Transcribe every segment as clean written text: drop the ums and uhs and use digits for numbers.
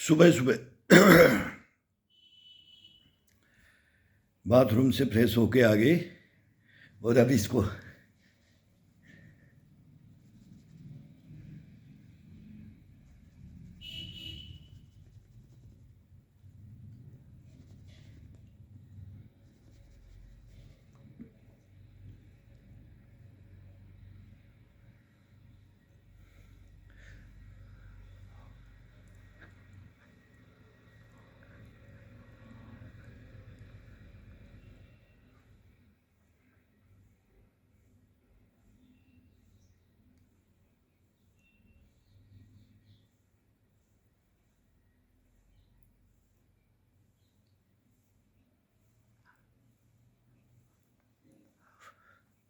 सुबह सुबह बाथरूम से फ्रेश होके आ गए और अब इसको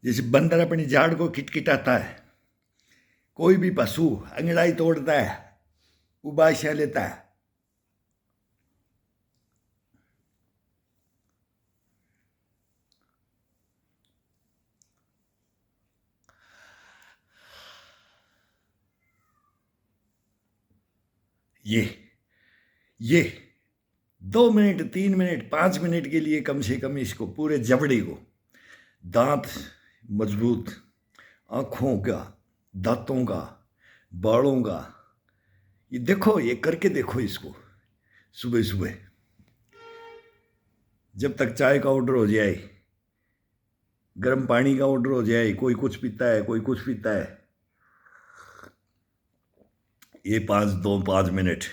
जैसे बंदर अपनी झाड़ को खिटखिटाता है, कोई भी पशु अंगड़ाई तोड़ता है, उबासियां लेता है। ये 2 मिनट 3 मिनट 5 मिनट के लिए कम से कम इसको पूरे जबड़े को, दांत मजबूत, आँखों का, दांतों का, बालों का, ये देखो, ये करके देखो इसको सुबह सुबह। जब तक चाय का ऑर्डर हो जाए, गर्म पानी का ऑर्डर हो जाए, कोई कुछ पीता है, कोई कुछ पीता है, ये 5 मिनट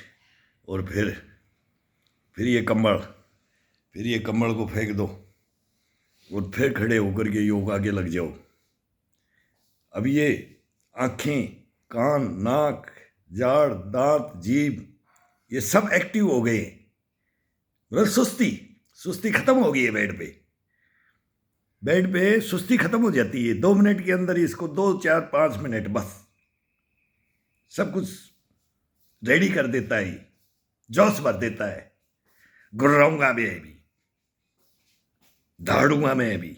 और फिर ये कम्बल को फेंक दो और फिर खड़े होकर के योग आगे लग जाओ। अब ये आँखें, कान, नाक, जाड़, दांत, जीभ, ये सब एक्टिव हो गए। मतलब सुस्ती खत्म हो गई है। बेड पे सुस्ती खत्म हो जाती है 2 मिनट के अंदर। इसको 2 4 5 मिनट बस सब कुछ रेडी कर देता है, जोश भर देता है। गुर्राऊंगा मैं अभी, दौड़ूंगा मैं अभी,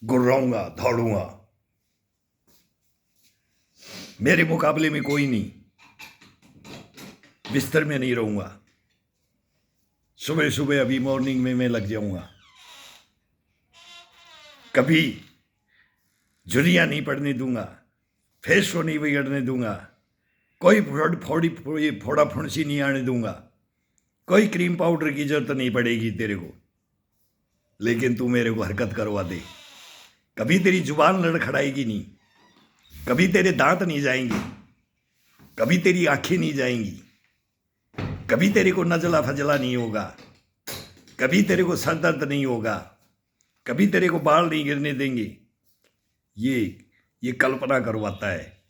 गुर्राऊंगा, दौड़ूंगा, मेरे मुकाबले में कोई नहीं, बिस्तर में नहीं रहूंगा, सुबह सुबह अभी मॉर्निंग में मैं लग जाऊंगा, कभी झुर्रियां नहीं पड़ने दूंगा, फेस को नहीं बिगड़ने दूंगा, कोई फोड़ा फुंसी नहीं आने दूंगा, कोई क्रीम पाउडर की जरूरत नहीं पड़ेगी तेरे को। लेकिन तू मेरे को हरकत करवा दे, कभी तेरी जुबान लड़खड़ाएगी नहीं, कभी तेरे दांत नहीं जाएंगे, कभी तेरी आंखें नहीं जाएंगी, कभी तेरे को नजला फजला नहीं होगा, कभी तेरे को सर दर्द नहीं होगा, कभी तेरे को बाल नहीं गिरने देंगे। ये कल्पना करवाता है।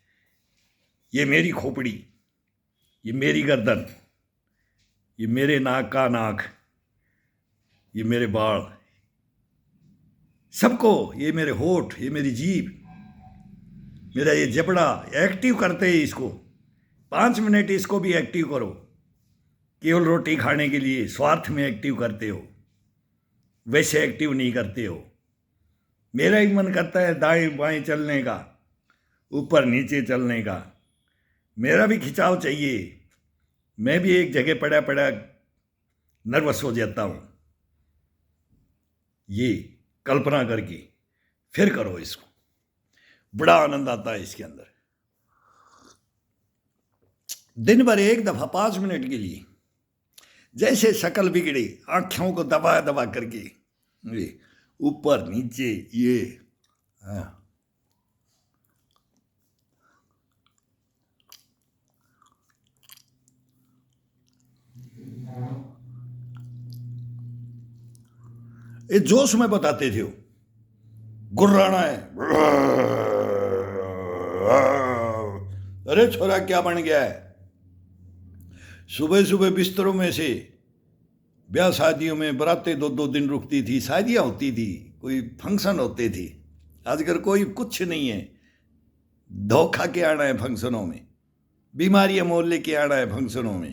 ये मेरी खोपड़ी, ये मेरी गर्दन, ये मेरे नाक का नाक, ये मेरे बाल, सबको, ये मेरे होठ, ये मेरी जीभ, मेरा ये जबड़ा एक्टिव करते हैं इसको। 5 मिनट इसको भी एक्टिव करो। केवल रोटी खाने के लिए स्वार्थ में एक्टिव करते हो, वैसे एक्टिव नहीं करते हो। मेरा ही मन करता है दाएं बाएं चलने का, ऊपर नीचे चलने का, मेरा भी खिंचाव चाहिए। मैं भी एक जगह पड़ा पड़ा नर्वस हो जाता हूँ। ये कल्पना करके फिर करो इसको, बड़ा आनंद आता है इसके अंदर। दिन भर एक दफा 5 मिनट के लिए, जैसे शक्ल बिगड़ी, आंखों को दबा दबा करके ऊपर नीचे, ये ये जोश में बताते थे, गुर्राना है। अरे छोरा क्या बन गया है। सुबह सुबह बिस्तरों में से, ब्याह शादियों में बरातें 2-2 दिन रुकती थी, शादियां होती थी, कोई फंक्शन होते थे। आजकल कोई कुछ नहीं है, धोखा के आना है फंक्शनों में, बीमारियां मोल लेके आना है फंक्शनों में।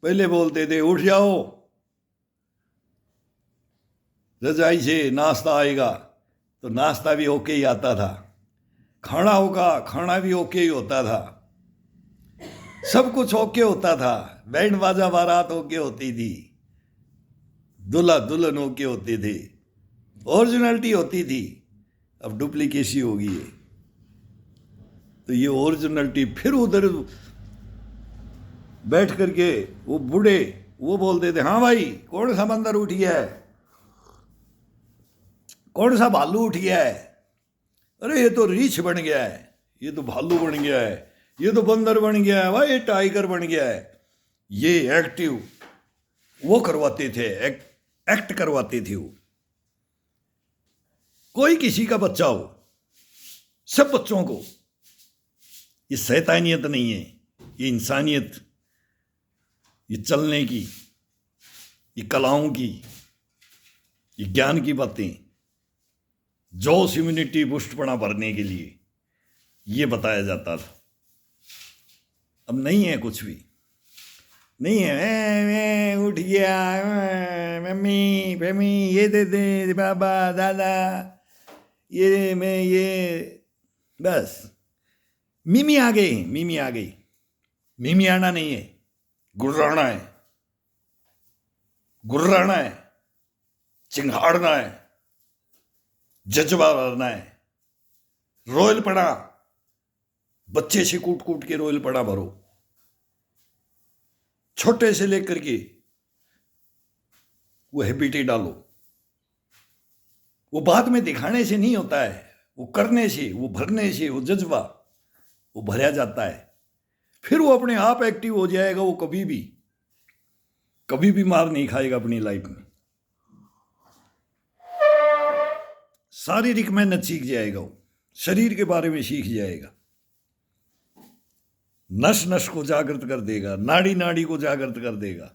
पहले बोलते थे उठ जाओ, रजाई से नाश्ता आएगा, तो नाश्ता भी ओके ही आता था, खाना होगा, खाना भी ओके ही होता था, सब कुछ ओके होता था। बैंड बाजा बारात होके होती थी, दूल्हा दुल्हन होके होते थे, ओरिजिनलिटी होती थी। अब डुप्लीकेसी हो गई है। तो ये ओरिजिनलिटी फिर उधर बैठ करके वो बूढ़े वो बोलते थे, हाँ भाई कौन सा बंदर उठ गया है, कौन सा भालू उठ गया है, अरे ये तो रीछ बन गया है, ये तो भालू बन गया है, ये तो बंदर बन गया है, भाई ये टाइगर बन गया है। ये एक्टिव वो करवाते थे, एक्ट करवाते थे वो। कोई किसी का बच्चा हो, सब बच्चों को, ये शैतानियत नहीं है, ये इंसानियत, ये चलने की, ये कलाओं की, ये ज्ञान की बातें, जोश इम्यूनिटी बूस्टपना भरने के लिए ये बताया जाता था। अब नहीं है, कुछ भी नहीं है। मैं उठ गया, मम्मी मम्मी ये दे दे, बाबा दादा ये मैं ये, बस मिमी आ गई, मिमी आ गई। मिमी आना नहीं है, गुर्राना है, गुर्राना है, चिंगाड़ना है, जज्बा भरना है, रोयल पड़ा, बच्चे से कूट कूट के रोयल पड़ा भरो, छोटे से लेकर के वो हैबिटेट डालो। वो बाद में दिखाने से नहीं होता है, वो करने से, वो भरने से, वो जज्बा वो भरा जाता है। फिर वो अपने आप एक्टिव हो जाएगा। वो कभी भी मार नहीं खाएगा अपनी लाइफ में। शारीरिक मेहनत सीख जाएगा, वो शरीर के बारे में सीख जाएगा, नस नस को जागृत कर देगा, नाड़ी नाड़ी को जागृत कर देगा,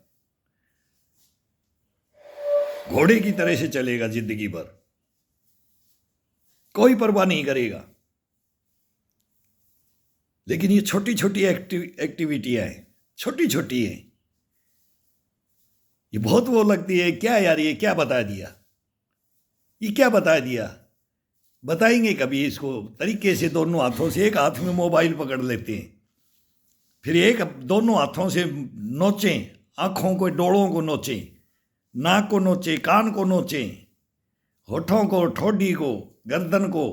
घोड़े की तरह से चलेगा जिंदगी भर, कोई परवाह नहीं करेगा। लेकिन ये छोटी छोटी एक्टिविटियां हैं, छोटी छोटी हैं, ये बहुत वो लगती है, क्या यार ये क्या बता दिया, ये क्या बता दिया। बताएंगे कभी इसको तरीके से। दोनों हाथों से, एक हाथ में मोबाइल पकड़ लेते हैं, फिर एक दोनों हाथों से नोचें, आंखों को, डोलों को नोचें, नाक को नोचें, कान को नोचें, होठों को, ठोडी को, गर्दन को,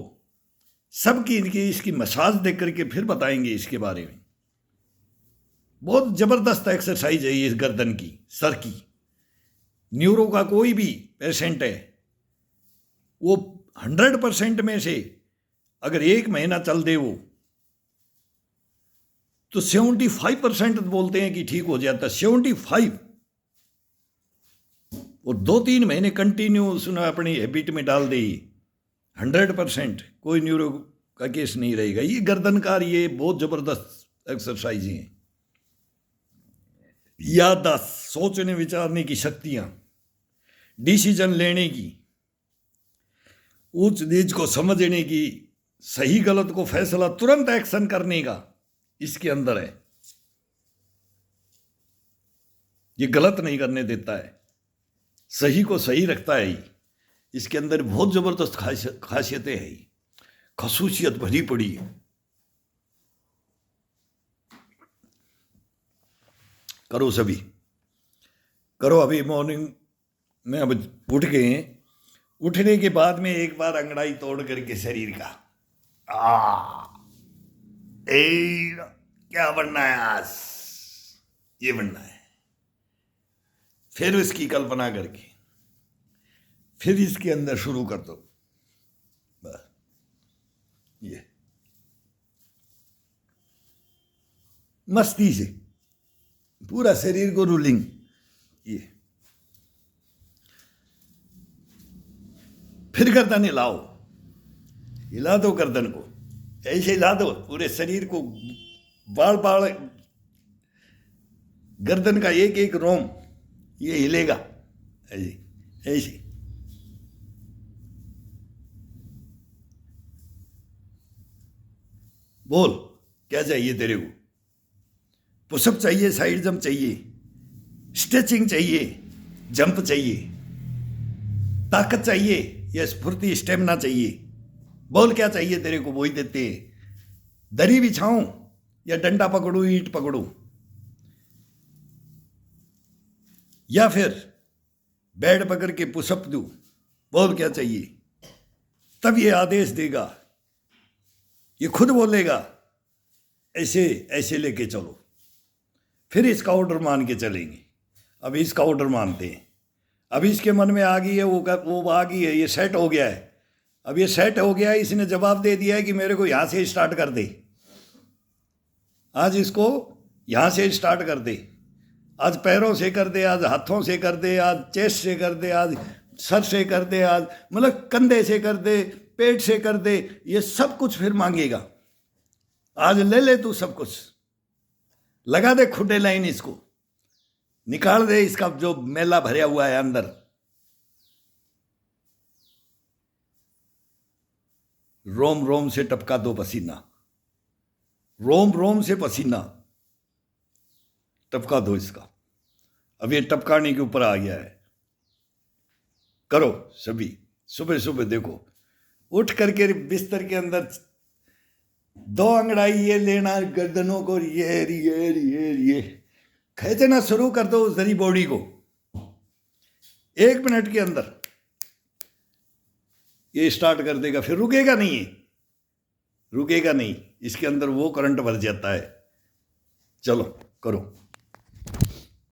सबकी इनकी इसकी मसाज देख करके फिर बताएंगे इसके बारे में। बहुत ज़बरदस्त एक्सरसाइज है ये गर्दन की, सर की। न्यूरो का कोई भी पेशेंट है, वो 100% में से अगर 1 महीना चल दे वो, तो 75% बोलते हैं कि ठीक हो जाता है। 75। और 2-3 महीने कंटिन्यू उसने अपनी हैबिट में डाल दी, 100% कोई न्यूरो का केस नहीं रहेगा। ये गर्दनकार, ये बहुत ज़बरदस्त एक्सरसाइज हैं। याददाश्त, सोचने विचारने की शक्तियाँ, डिसीजन लेने की, ऊंच नीच को समझने की, सही गलत को फैसला तुरंत एक्शन करने का इसके अंदर है। ये गलत नहीं करने देता है, सही को सही रखता है। इसके अंदर बहुत जबरदस्त खासियतें हैं, खसूसियत भरी पड़ी है। करो सभी, करो। अभी मॉर्निंग में अब उठ गए हैं, उठने के बाद में एक बार अंगड़ाई तोड़ करके शरीर का क्या बनना है आज, ये बनना है। फिर इसकी कल्पना करके फिर इसके अंदर शुरू कर दो, बस ये मस्ती से पूरा शरीर को रूलिंग। ये फिर गर्दन हिलाओ, हिला दो गर्दन को, ऐसे हिला दो पूरे शरीर को, बाल बाल गर्दन का एक एक रोम ये हिलेगा ऐसे ऐसे। बोल क्या चाहिए तेरे को? पुशअप चाहिए, साइड जंप चाहिए, स्ट्रेचिंग चाहिए, जंप चाहिए, ताकत चाहिए या स्फूर्ति स्टेमिना चाहिए? बोल क्या चाहिए तेरे को, वही देते हैं। दरी बिछाऊं या डंडा पकड़ूं, ईंट पकड़ूं? या फिर बेड पकड़ के पुशअप दूं, बोल क्या चाहिए, तब ये आदेश देगा, ये खुद बोलेगा ऐसे ऐसे लेके चलो, फिर इसका ऑर्डर मान के चलेंगे। अब इसका ऑर्डर मानते हैं। अब इसके मन में आ गई है, वो आ गई है, ये सेट हो गया है। अब ये सेट हो गया है, इसने जवाब दे दिया है कि मेरे को यहाँ से स्टार्ट कर दे, आज इसको यहाँ से स्टार्ट कर दे, आज पैरों से कर दे, आज हाथों से कर दे, आज चेस्ट से कर दे, आज सर से कर दे, आज मतलब कंधे से कर दे, पेट से कर दे, ये सब कुछ फिर मांगेगा। आज ले ले तू सब कुछ, लगा दे खुटे लाइन, इसको निकाल दे, इसका जो मेला भरा हुआ है अंदर। रोम रोम से टपका दो पसीना, रोम रोम से पसीना टपका दो इसका। अब ये टपकाने के ऊपर आ गया है। करो सभी, सुबह सुबह देखो, उठ करके बिस्तर के अंदर 2 अंगड़ाई ये लेना, गर्दनों को ये खींचना शुरू कर दो उस जरी बॉडी को। 1 मिनट के अंदर ये स्टार्ट कर देगा, फिर रुकेगा नहीं, रुकेगा नहीं, इसके अंदर वो करंट भर जाता है। चलो करो।